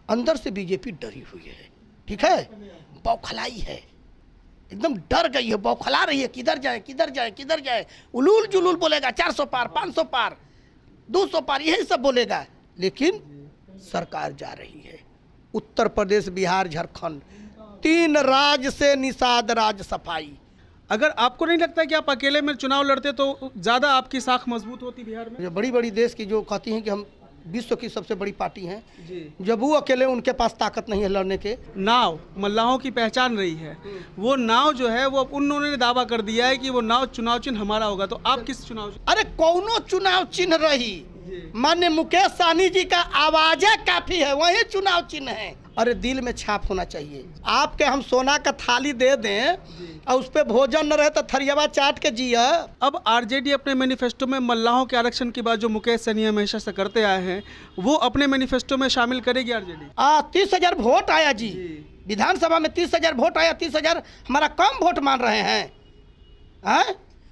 अंदर से बीजेपी डरी हुई है, ठीक है, बौखलाई है, एकदम डर गई है, बौखला रही है, किधर जाए किधर जाए किधर जाए, उलूल जुलूल बोलेगा, 400 पार 500 पार 200 पार यही सब बोलेगा, लेकिन सरकार जा रही है। उत्तर प्रदेश, बिहार, झारखंड, 3 राज्य से निषाद राज सफाई। अगर आपको नहीं लगता कि आप अकेले में चुनाव लड़ते तो ज़्यादा आपकी साख मजबूत होती बिहार में? जो बड़ी बड़ी देश की जो कहती हैं कि हम विश्व की सबसे बड़ी पार्टी हैं, जी। जब वो अकेले, उनके पास ताकत नहीं है लड़ने के। नाव मल्लाहों की पहचान रही है, वो नाव जो है वो अब उन्होंने दावा कर दिया है कि वो नाव चुनाव चिन्ह हमारा होगा, तो आप किस चुनाव चिन्ह? अरे कौनो चुनाव चिन्ह रही, माननीय मुकेश सहनी जी का आवाज काफी है, वही चुनाव चिन्ह है। अरे दिल में छाप होना चाहिए। आपके हम सोना का थाली दे दें और उस पर भोजन न रहे तो थरियावा चाट के जिया। अब आरजेडी अपने मैनिफेस्टो में मल्लाहों के आरक्षण की बात जो मुकेश सहनी हमेशा से करते आए हैं, वो अपने मैनिफेस्टो में शामिल करेगी आरजेडी? 30,000 वोट आया जी, विधानसभा में 30,000 वोट आया। 30,000 हमारा कम वोट मान रहे हैं?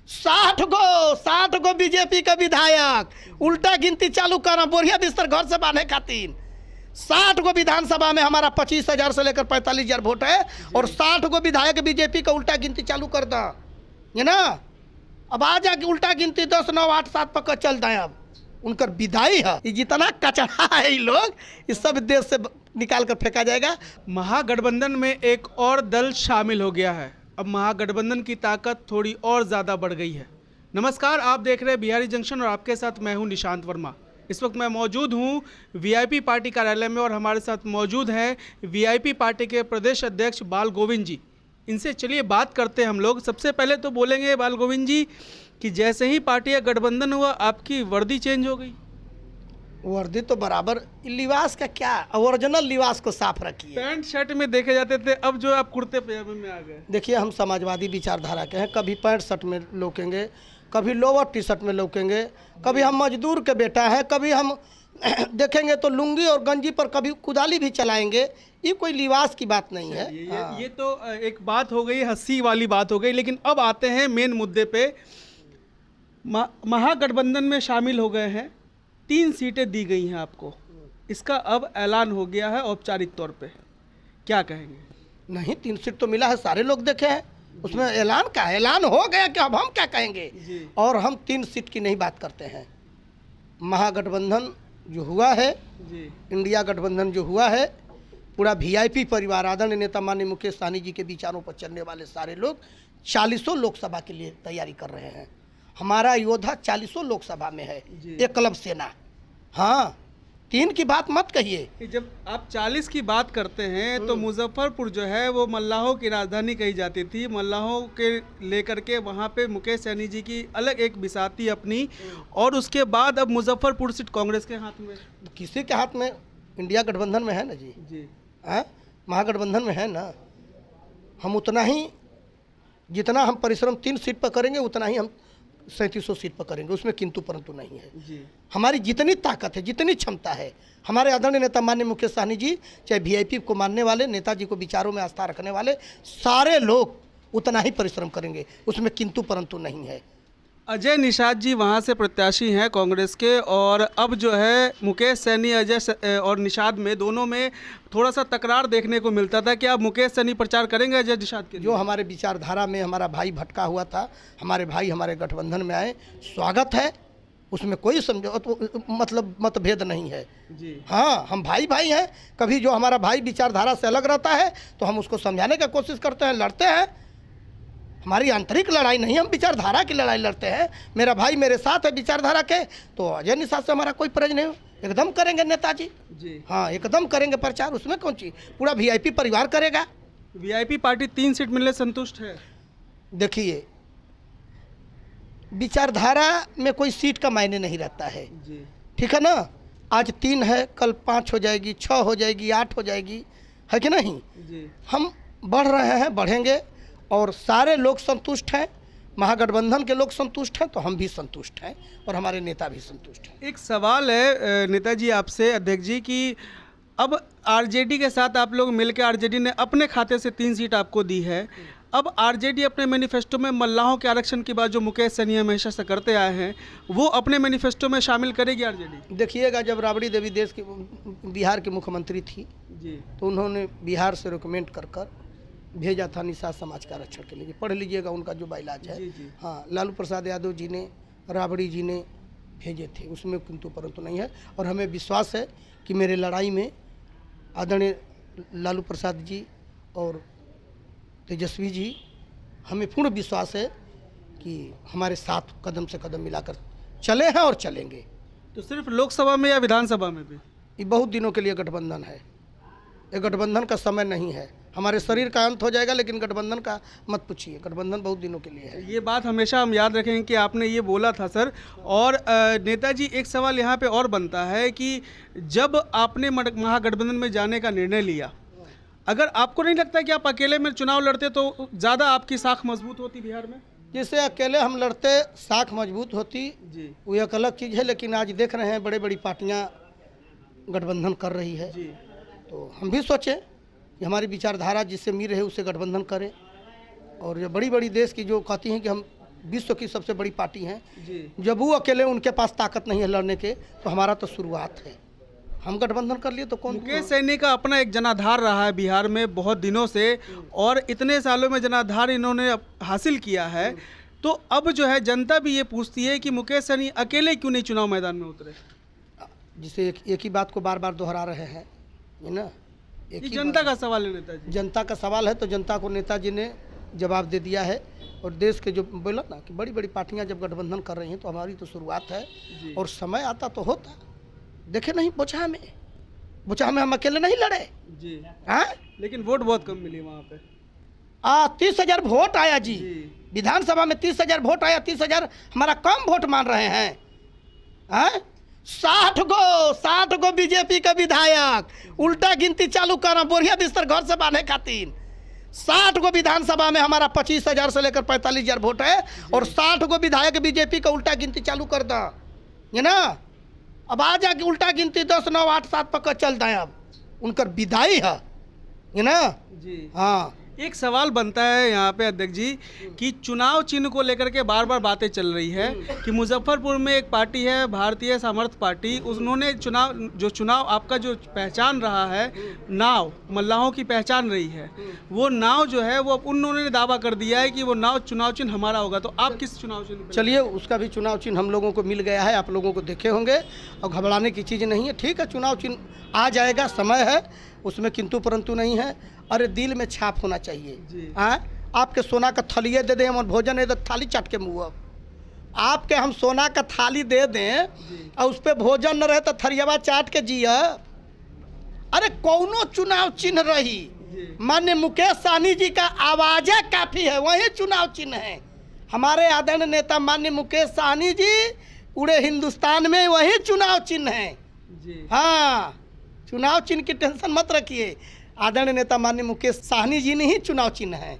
60 गो बीजेपी का विधायक, उल्टा गिनती चालू करना, बोरिया बिस्तर घर से बांधे खातिर। 60 गो विधानसभा में हमारा 25,000 से लेकर 45,000 वोट है, और 60 गो विधायक बीजेपी का उल्टा गिनती चालू कर दा, ये ना। अब आ जाके उल्टा गिनती 10, 9, 8, 7 पक्का चल जाए। अब उनकर विदाई है, ये जितना कचरा है ये लोग, इस सब देश से निकाल कर फेंका जाएगा। महागठबंधन में एक और दल शामिल हो गया है, अब महागठबंधन की ताकत थोड़ी और ज़्यादा बढ़ गई है। नमस्कार, आप देख रहे हैं बिहारी जंक्शन और आपके साथ मैं हूं निशांत वर्मा। इस वक्त मैं मौजूद हूं वीआईपी पार्टी कार्यालय में और हमारे साथ मौजूद हैं वीआईपी पार्टी के प्रदेश अध्यक्ष बाल गोविंद जी। इनसे चलिए बात करते हैं हम लोग। सबसे पहले तो बोलेंगे बाल गोविंद जी कि जैसे ही पार्टी का गठबंधन हुआ आपकी वर्दी चेंज हो गई। वर्दी तो बराबर, लिबास का क्या, ओरिजिनल लिबास को साफ रखिए। पैंट शर्ट में देखे जाते थे, अब जो आप कुर्ते पजामे में आ गए। देखिए, हम समाजवादी विचारधारा के हैं, कभी पैंट शर्ट में लौकेंगे, कभी लोअर टी शर्ट में लौकेंगे, कभी हम मजदूर के बेटा है, कभी हम देखेंगे तो लुंगी और गंजी पर कभी कुदाली भी चलाएंगे। ये कोई लिबास की बात नहीं है। ये तो एक बात हो गई, हंसी वाली बात हो गई, लेकिन अब आते हैं मेन मुद्दे पे। महागठबंधन में शामिल हो गए हैं, 3 सीटें दी गई हैं आपको, इसका अब ऐलान हो गया है औपचारिक तौर पे, क्या कहेंगे? नहीं, 3 सीट तो मिला है, सारे लोग देखे हैं, उसमें ऐलान का ऐलान हो गया कि अब हम क्या कहेंगे। और हम 3 सीट की नहीं बात करते हैं। महागठबंधन जो हुआ है, इंडिया गठबंधन जो हुआ है, पूरा वीआईपी परिवार, आदरणीय नेता माननीय मुकेश सहनी जी के विचारों पर चलने वाले सारे लोग 40 लोकसभा के लिए तैयारी कर रहे हैं। हमारा योद्धा 40 लोकसभा में है, एकलव्य सेना। हाँ, 3 की बात मत कहिए। जब आप 40 की बात करते हैं तो मुजफ्फरपुर जो है वो मल्लाहों की राजधानी कही जाती थी। मल्लाहों के लेकर के वहाँ पे मुकेश सहनी जी की अलग एक बिसाती अपनी, और उसके बाद अब मुजफ्फरपुर सीट कांग्रेस के हाथ में। किसी के हाथ में? इंडिया गठबंधन में है ना जी। महागठबंधन में है ना। हम उतना ही, जितना हम परिश्रम 3 सीट पर करेंगे उतना ही हम 3700 सीट पर करेंगे, उसमें किंतु परंतु नहीं है जी। हमारी जितनी ताकत है, जितनी क्षमता है, हमारे आदरणीय नेता माननीय मुकेश सहनी जी, चाहे वीआईपी को मानने वाले, नेताजी को विचारों में आस्था रखने वाले सारे लोग उतना ही परिश्रम करेंगे, उसमें किंतु परंतु नहीं है। अजय निषाद जी वहाँ से प्रत्याशी हैं कांग्रेस के, और अब जो है मुकेश सहनी, अजय और निषाद में, दोनों में थोड़ा सा तकरार देखने को मिलता था कि आप मुकेश सहनी प्रचार करेंगे अजय निषाद के? जो हमारे विचारधारा में हमारा भाई भटका हुआ था, हमारे भाई हमारे गठबंधन में आए, स्वागत है, उसमें कोई मतलब मतभेद नहीं है जी। हाँ, हम भाई भाई हैं। कभी जो हमारा भाई विचारधारा से अलग रहता है तो हम उसको समझाने की कोशिश करते हैं, लड़ते हैं। हमारी आंतरिक लड़ाई नहीं, हम विचारधारा की लड़ाई लड़ते हैं। मेरा भाई मेरे साथ है विचारधारा के, तो अजय निषाद से हमारा कोई परहेज नहीं हो, एकदम करेंगे नेताजी जी। हाँ, एकदम करेंगे प्रचार, उसमें कौन चीज, पूरा वीआईपी परिवार करेगा। वीआईपी पार्टी 3 सीट मिलने संतुष्ट है? देखिए, विचारधारा में कोई सीट का मायने नहीं रहता है जी, ठीक है ना। आज 3 है, कल 5 हो जाएगी, 6 हो जाएगी, 8 हो जाएगी, है कि नहीं जी। हम बढ़ रहे हैं, बढ़ेंगे, और सारे लोग संतुष्ट हैं, महागठबंधन के लोग संतुष्ट हैं, तो हम भी संतुष्ट हैं और हमारे नेता भी संतुष्ट हैं। एक सवाल है नेताजी आपसे, अध्यक्ष जी, कि अब आरजेडी के साथ आप लोग मिलकर, आरजेडी ने अपने खाते से 3 सीट आपको दी है, अब आरजेडी अपने मैनिफेस्टो में मल्लाहों के आरक्षण की बात जो मुकेश सहनी हमेशा से करते आए हैं वो अपने मैनिफेस्टो में शामिल करेगी आरजेडी? देखिएगा, जब राबड़ी देवी देश की बिहार की मुख्यमंत्री थी जी तो उन्होंने बिहार से रिकमेंड कर भेजा था निषाद समाज के आरक्षण के लिए। पढ़ लीजिएगा उनका जो बाइलाज है। जी। हाँ, लालू प्रसाद यादव जी ने, राबड़ी जी ने भेजे थे, उसमें किंतु परंतु नहीं है। और हमें विश्वास है कि मेरे लड़ाई में आदरणीय लालू प्रसाद जी और तेजस्वी जी, हमें पूर्ण विश्वास है कि हमारे साथ कदम से कदम मिलाकर चले हैं और चलेंगे। तो सिर्फ लोकसभा में या विधानसभा में भी? ये बहुत दिनों के लिए गठबंधन है, ये गठबंधन का समय नहीं है। हमारे शरीर का अंत हो जाएगा, लेकिन गठबंधन का मत पूछिए, गठबंधन बहुत दिनों के लिए है। ये बात हमेशा हम याद रखेंगे कि आपने ये बोला था सर। और नेताजी, एक सवाल यहाँ पे और बनता है कि जब आपने महागठबंधन में जाने का निर्णय लिया, अगर आपको नहीं लगता कि आप अकेले में चुनाव लड़ते तो ज़्यादा आपकी साख मजबूत होती बिहार में? जैसे अकेले हम लड़ते साख मजबूत होती जी वो एक अलग चीज़ है, लेकिन आज देख रहे हैं बड़े बड़ी पार्टियां गठबंधन कर रही है। जी तो हम भी सोचें कि हमारी विचारधारा जिससे मिल रहे उससे गठबंधन करें। और जो बड़ी बड़ी देश की जो कहती हैं कि हम विश्व की सबसे बड़ी पार्टी हैं, जी जब वो अकेले उनके पास ताकत नहीं है लड़ने के, तो हमारा तो शुरुआत है। हम गठबंधन कर लिए तो कौन? मुकेश सहनी का अपना एक जनाधार रहा है बिहार में बहुत दिनों से, और इतने सालों में जनाधार इन्होंने हासिल किया है। तो अब जो है जनता भी ये पूछती है कि मुकेश सहनी अकेले क्यों नहीं चुनाव मैदान में उतरे? जिसे एक ही बात को बार बार दोहरा रहे हैं, है ना। एक ये ही जनता का सवाल है नेताजी। जनता का सवाल है, तो जनता को नेताजी ने जवाब दे दिया है। और देश के जो बोला ना कि बड़ी बड़ी पार्टियां जब गठबंधन कर रही हैं तो हमारी तो शुरुआत है। जी। और समय आता तो होता, देखे नहीं बोचहा में हम अकेले नहीं लड़े। जी हाँ, लेकिन वोट बहुत कम मिली वहाँ पे। 30,000 वोट आया जी। जी। विधानसभा में 30,000 वोट आया। 30,000 हमारा कम वोट मान रहे हैं। हाँ, 60 गो बीजेपी का विधायक, उल्टा गिनती चालू करना, बोरिया बिस्तर घर से बांधे खातिर। 60 गो विधानसभा में हमारा 25,000 से लेकर 45,000 वोट है। और 60 गो विधायक बीजेपी का उल्टा गिनती चालू कर दा, ये ना। अब आ जाके उल्टा गिनती 10, 9, 8, 7 पक्का चल जाए। अब उनकर विदाई है, ये ना। जी हाँ, एक सवाल बनता है यहाँ पे अध्यक्ष जी कि चुनाव चिन्ह को लेकर के बार बार बातें चल रही है कि मुजफ्फरपुर में एक पार्टी है भारतीय सामर्थ्य पार्टी, उन्होंने चुनाव आपका जो पहचान रहा है, नाव मल्लाहों की पहचान रही है, वो नाव जो है वो उन्होंने दावा कर दिया है कि वो नाव चुनाव चिन्ह हमारा होगा। तो आप किस चुनाव चिन्ह पे? चलिए, उसका भी चुनाव चिन्ह हम लोगों को मिल गया है, आप लोगों को देखे होंगे। और घबराने की चीज़ नहीं है। ठीक है, चुनाव चिन्ह आ जाएगा, समय है, उसमें किंतु परंतु नहीं है। अरे दिल में छाप होना चाहिए। आपके सोना का थलिए दे दें, हम भोजन है तो थाली चाट के मुँह। आपके हम सोना का थाली दे दें और उस पर भोजन न रहे तो थरियावा चाट के जिया। अरे कौनो चुनाव चिन्ह रही, माननीय मुकेश सहनी जी का आवाज़ काफ़ी है, वही चुनाव चिन्ह है। हमारे आदरणीय नेता माननीय मुकेश सहनी जी पूरे हिंदुस्तान में वही चुनाव चिन्ह है। हाँ, चुनाव चिन्ह की टेंशन मत रखिए, आदरणीय नेता माननीय मुकेश सहनी जी ने ही चुनाव चिन्ह है।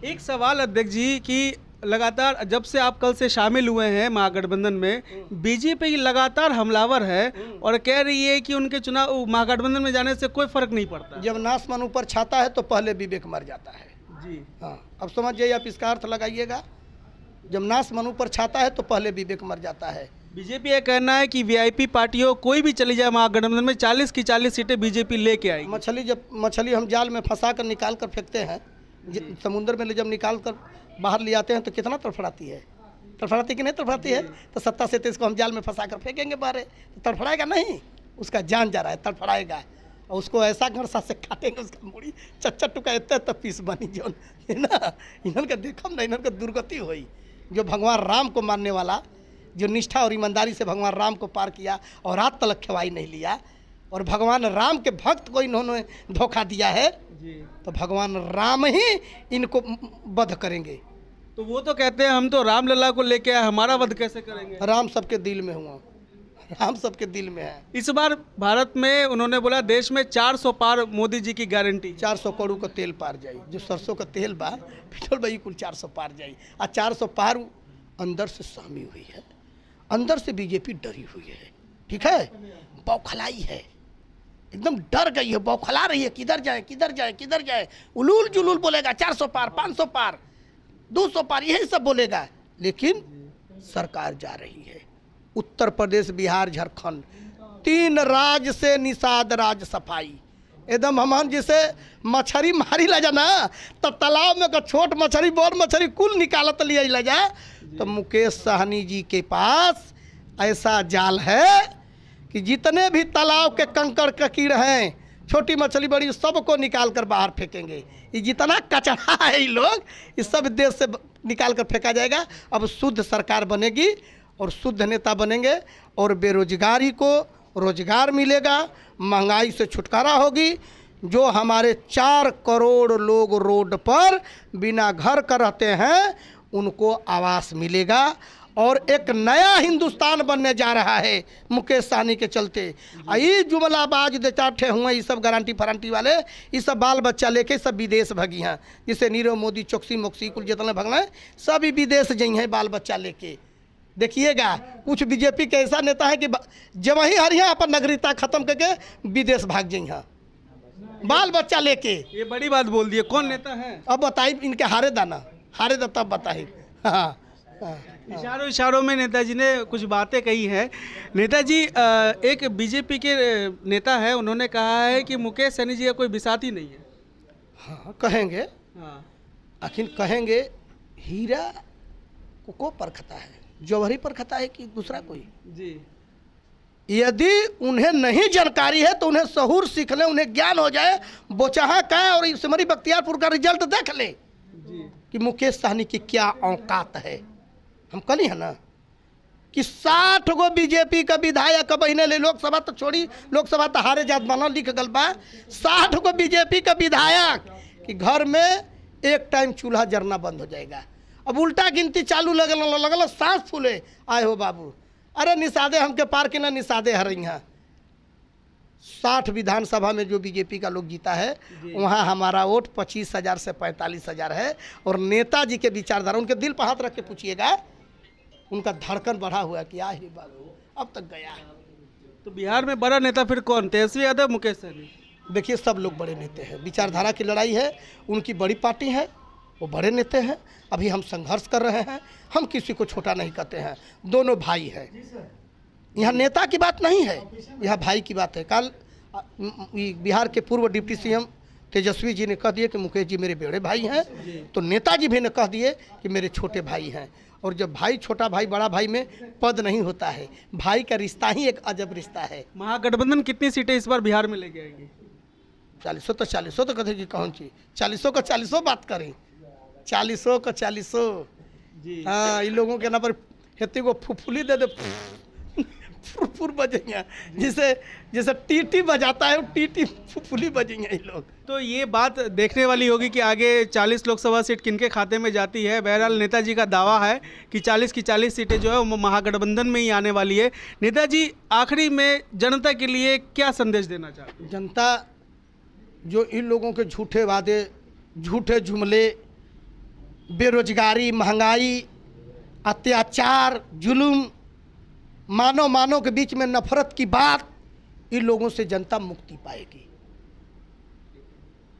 एक सवाल अध्यक्ष जी कि लगातार जब से आप कल से शामिल हुए हैं महागठबंधन में, बीजेपी लगातार हमलावर है और कह रही है कि उनके चुनाव महागठबंधन में जाने से कोई फर्क नहीं पड़ता। जब नासमन ऊपर छाता है तो पहले विवेक मर जाता है। जी हाँ, अब समझ जाइए, आप इसका अर्थ लगाइएगा। जब नासमन ऊपर छाता है तो पहले विवेक मर जाता है। बीजेपी का कहना है कि वीआईपी पार्टियों कोई भी चली जाए महागठबंधन में 40 की 40 सीटें बीजेपी लेके आएगी। जब मछली हम जाल में फंसा कर निकाल कर फेंकते हैं, समुद्र में जब निकाल कर बाहर ले आते हैं तो कितना तड़फड़ाती है, तड़फड़ाती कि नहीं तड़फड़ाती है। तो 70 से 23 को हम जाल में फंसा कर फेंकेंगे बाहर, तो तड़फड़ाएगा नहीं, उसका जान जा रहा है, तड़फड़ाएगा। और उसको ऐसा घरसा से काटेंगे, उसका मुड़ी चच्चा टुका इतना तब पीस बनी जो है ना। इन्होंने देखम ना, इन्होंने दुर्गति हुई। जो भगवान राम को मानने वाला, जो निष्ठा और ईमानदारी से भगवान राम को पार किया और रात तलक खवाई नहीं लिया, और भगवान राम के भक्त को इन्होंने धोखा दिया है, तो भगवान राम ही इनको वध करेंगे। तो वो तो कहते हैं हम तो रामलला को लेके आए, हमारा वध कैसे करेंगे? राम सबके दिल में हुआ, राम सबके दिल में है। इस बार भारत में उन्होंने बोला देश में 400 पार मोदी जी की गारंटी। 400 करोड़ का तेल पार जाई, जो सरसों का तेल बा, पेट्रोल बा, कुल 400 पार जाई। और 400 पार अंदर से सहमी हुई है, अंदर से बीजेपी डरी हुई है। ठीक है, बौखलाई है, एकदम डर गई है, बौखला रही है, किधर जाए किधर जाए किधर जाए। उलूल जुलूल बोलेगा 400 पार 500 पार, 200 पार, यही सब बोलेगा। लेकिन सरकार जा रही है। उत्तर प्रदेश, बिहार, झारखंड, 3 राज्य से निषाद राज सफाई। एकदम हम जिसे मछली मारी ला जा ना, तो तालाब में का छोट मछली बड़ मछली कुल निकालत लिया ला जा, तो मुकेश साहनी जी के पास ऐसा जाल है कि जितने भी तालाब के कंकड़ ककीड़ हैं, छोटी मछली बड़ी, सबको निकाल कर बाहर फेंकेंगे। ये जितना कचरा है ये लोग, इस सब देश से निकाल कर फेंका जाएगा। अब शुद्ध सरकार बनेगी और शुद्ध नेता बनेंगे और बेरोजगारी को रोजगार मिलेगा, महंगाई से छुटकारा होगी। जो हमारे 4 करोड़ लोग रोड पर बिना घर का रहते हैं, उनको आवास मिलेगा और एक नया हिंदुस्तान बनने जा रहा है मुकेश साहनी के चलते। ये जुमलाबाज दे चाठे हुए ये सब गारंटी फरांटी वाले, ये सब बाल बच्चा लेके सब विदेश भगी हैं। जिसे नीरव मोदी, चौकसी मोक्सी कुल जितने भगना है, सब ही विदेश जाइ हैं बाल बच्चा लेके। देखिएगा कुछ बीजेपी के ऐसा नेता है कि जब वही हरिया अपन नागरिकता खत्म करके विदेश भाग जाइ हैं बाल बच्चा लेके। ये बड़ी बात बोल दी है। कौन नेता है? अब बताइए, इनके हारे दाना, हारे दा तब बताइए। हाँ, इशारों इशारों में नेताजी ने कुछ बातें कही हैं। नेताजी, एक बीजेपी के नेता है, उन्होंने कहा है कि मुकेश सहनी जी का कोई बिसाती नहीं है। हाँ कहेंगे, हाँ, आखिर कहेंगे। हीरा को परखता है, जौहरी परखता है कि दूसरा कोई। जी, यदि उन्हें नहीं जानकारी है तो उन्हें सहूर सीख ले, उन्हें ज्ञान हो जाए। बोचहा का और सिमरी बख्तियारपुर का रिजल्ट देख ले जी, कि मुकेश साहनी की क्या औकात है। हम कली है ना कि 60 गो बीजेपी का विधायक बहने ले, लोकसभा तो छोड़ी, लोकसभा तो हारे जात माना लिख गल बा। 60 गो बीजेपी का विधायक कि घर में एक टाइम चूल्हा जरना बंद हो जाएगा। अब उल्टा गिनती चालू लगल सांस फूले, आए हो बाबू, अरे निषादे हमके पार के ना निषादे हर यहाँ। 60 विधानसभा में जो बीजेपी का लोग जीता है, वहाँ हमारा वोट 25,000 से 45,000 है। और नेताजी के विचारधारा, उनके दिल पर हाथ रख के पूछिएगा, उनका धड़कन बढ़ा हुआ कि आ ही बाबू अब तक गया। तो बिहार में बड़ा नेता फिर कौन? तेजस्वी यादव, मुकेश सहनी? देखिए सब लोग बड़े नेता हैं, विचारधारा की लड़ाई है, उनकी बड़ी पार्टी है, वो बड़े नेता हैं। अभी हम संघर्ष कर रहे हैं, हम किसी को छोटा नहीं कहते हैं, दोनों भाई हैं। यहाँ नेता की बात नहीं है, यहाँ भाई की बात है। कल बिहार के पूर्व डिप्टी सीएम तेजस्वी जी ने कह दिए कि मुकेश जी मेरे बड़े भाई हैं, तो नेताजी भी ने कह दिए कि मेरे छोटे भाई हैं। और जब भाई, छोटा भाई, बड़ा भाई में पद नहीं होता है, भाई का रिश्ता ही एक अजब रिश्ता है। महागठबंधन कितनी सीटें इस बार बिहार में लेके आएगी? 40 तो 40 तो कहते कि कौन चीज 40 का 40 बात करें, 40 का 40। जी, हाँ, इन लोगों के ना पर हेती को फुफुली दे दे, फुर बजेंगे, जैसे टीटी बजाता है, टीटी फुफुली बजेंगे ये लोग। तो ये बात देखने वाली होगी कि आगे 40 लोकसभा सीट किनके खाते में जाती है। बहरहाल नेताजी का दावा है कि 40 की 40 सीटें जो है वो महागठबंधन में ही आने वाली है। नेताजी, आखिरी में जनता के लिए क्या संदेश देना चाहते हैं? जनता जो इन लोगों के झूठे वादे, झूठे जुमले, बेरोजगारी, महंगाई, अत्याचार, जुल्म, मानव के बीच में नफरत की बात, इन लोगों से जनता मुक्ति पाएगी।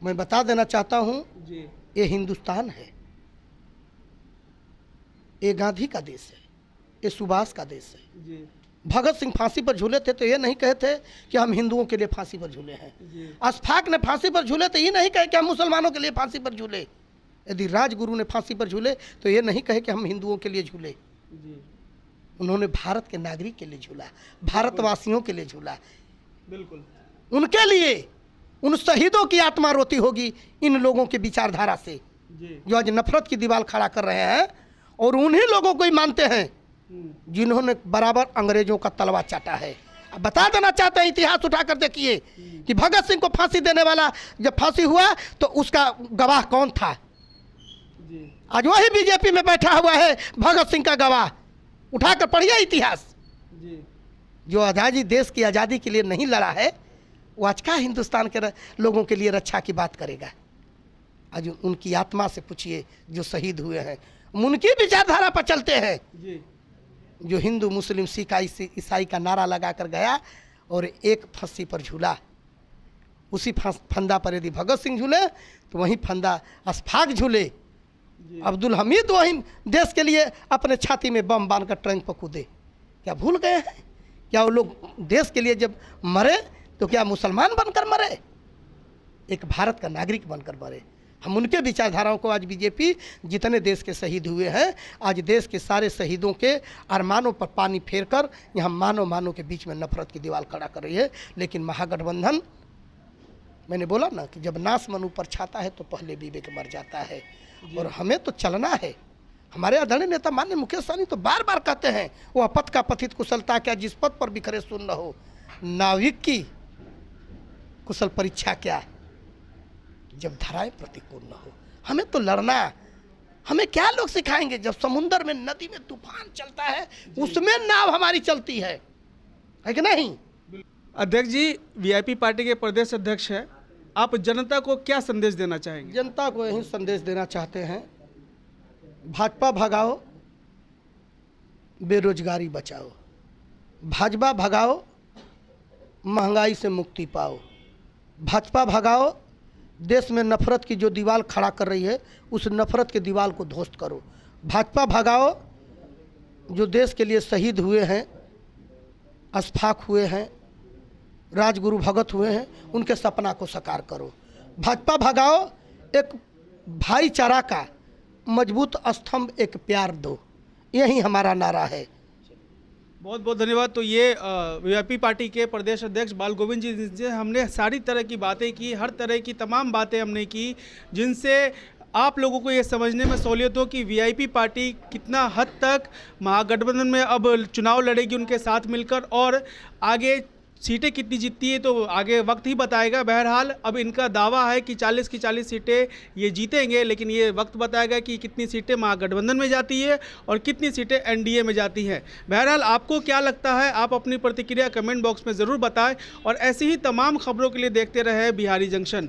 मैं बता देना चाहता हूँ, जी, ये हिंदुस्तान है, ये गांधी का देश है, ये सुभाष का देश है। जी, भगत सिंह फांसी पर झूले थे तो ये नहीं कहे थे कि हम हिंदुओं के लिए फांसी पर झूले हैं। जी, अशफाक ने फांसी पर झूले तो ये नहीं कहे कि हम मुसलमानों के लिए फांसी पर झूले। यदि राजगुरु ने फांसी पर झूले तो ये नहीं कहे कि हम हिंदुओं के लिए झूले। जी, उन्होंने भारत के नागरिक के लिए झूला, भारतवासियों के लिए झूला। बिल्कुल। उनके लिए, उन शहीदों की आत्मा रोती होगी इन लोगों के विचारधारा से, जी, जो आज नफरत की दीवार खड़ा कर रहे हैं। और उन्हीं लोगों को ही मानते हैं जिन्होंने बराबर अंग्रेजों का तलवा चाटा है। अब बता देना चाहते हैं, इतिहास उठाकर देखिए कि भगत सिंह को फांसी देने वाला जब फांसी हुआ तो उसका गवाह कौन था। जी, आज वही बीजेपी में बैठा हुआ है भगत सिंह का गवाह। उठाकर पढ़िए इतिहास। जी, जो आज़ादी, देश की आज़ादी के लिए नहीं लड़ा है, वो आज का हिंदुस्तान के लोगों के लिए रक्षा की बात करेगा। आज उनकी आत्मा से पूछिए जो शहीद हुए हैं, उनकी विचारधारा पर चलते हैं। जी, जो हिंदू, मुस्लिम, सिख, ईसाई का नारा लगा कर गया और एक फांसी पर झूला, उसी फंदा पर यदि भगत सिंह झूले तो वहीं फंदा अशफाक झूले। अब्दुल हमीद वही देश के लिए अपने छाती में बम बांध कर ट्रैंक पर कूदे, क्या भूल गए हैं? क्या वो लोग देश के लिए जब मरे तो क्या मुसलमान बनकर मरे? एक भारत का नागरिक बनकर मरे। हम उनके विचारधाराओं को आज बीजेपी जितने देश के शहीद हुए हैं, आज देश के सारे शहीदों के अरमानों पर पानी फेरकर यहाँ मानव के बीच में नफरत की दीवार खड़ा कर रही है। लेकिन महागठबंधन, मैंने बोला ना कि जब नाश मन ऊपर छाता है तो पहले विवेक मर जाता है। और हमें तो चलना है। हमारे आदरणीय नेता माननीय मुकेश सहनी तो बार बार कहते हैं, वह पथ का पथित कुशलता क्या, जिस पथ पर बिखरे सुन हो, नाविक की कुशल परीक्षा क्या, जब धाराएं प्रतिकूल न हो। हमें तो लड़ना, हमें क्या लोग सिखाएंगे? जब समुद्र में, नदी में तूफान चलता है, उसमें नाव हमारी चलती है कि नहीं? अध्यक्ष जी, वीआईपी पार्टी के प्रदेश अध्यक्ष हैं, आप जनता को क्या संदेश देना चाहेंगे? जनता को यही संदेश देना चाहते हैं, भाजपा भगाओ, बेरोजगारी बचाओ, भाजपा भगाओ, महंगाई से मुक्ति पाओ, भाजपा भगाओ, देश में नफरत की जो दीवार खड़ा कर रही है उस नफरत के दीवार को ध्वस्त करो, भाजपा भगाओ, जो देश के लिए शहीद हुए हैं, अशफाक हुए हैं, राजगुरु भगत हुए हैं, उनके सपना को साकार करो, भाजपा भगाओ, एक भाईचारा का मजबूत स्तंभ, एक प्यार दो, यही हमारा नारा है। बहुत बहुत धन्यवाद। तो ये वीआईपी पार्टी के प्रदेश अध्यक्ष बाल गोविंद जी, जिनसे हमने सारी तरह की बातें की, हर तरह की तमाम बातें हमने की, जिनसे आप लोगों को ये समझने में सहूलियत हो कि वीआईपी पार्टी कितना हद तक महागठबंधन में अब चुनाव लड़ेगी उनके साथ मिलकर, और आगे सीटें कितनी जीतती है तो आगे वक्त ही बताएगा। बहरहाल अब इनका दावा है कि 40 की 40 सीटें ये जीतेंगे, लेकिन ये वक्त बताएगा कि कितनी सीटें महागठबंधन में जाती है और कितनी सीटें एनडीए में जाती हैं। बहरहाल आपको क्या लगता है, आप अपनी प्रतिक्रिया कमेंट बॉक्स में ज़रूर बताएं, और ऐसी ही तमाम खबरों के लिए देखते रहे बिहारी जंक्शन।